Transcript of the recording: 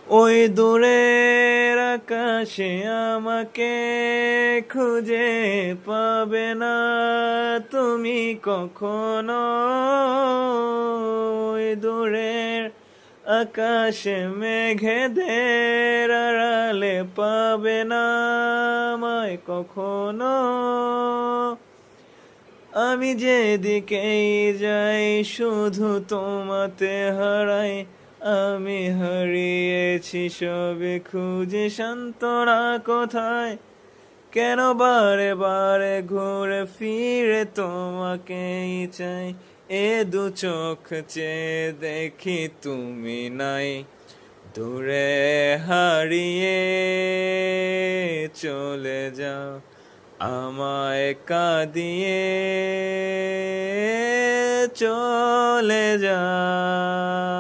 ওই দূরের আকাশে আমাকে খুঁজে পাবে না তুমি কখনো। ওই দূরের আকাশে মেঘেদের আড়ালে পাবে না আমায় কখনো। আমি যেদিকেই যাই শুধু তোমাতে হারাই। আমি হারিয়েছি সবে খুঁজে সান্ত্বনা কোথায়। কেন বারে বারে ঘুরে ফিরে তোমাকেই চাই। এ দু চোখ চেয়ে দেখি তুমি নাই। দূরে হারিয়ে চলে যাও আমায় কাঁদিয়ে চলে যাও।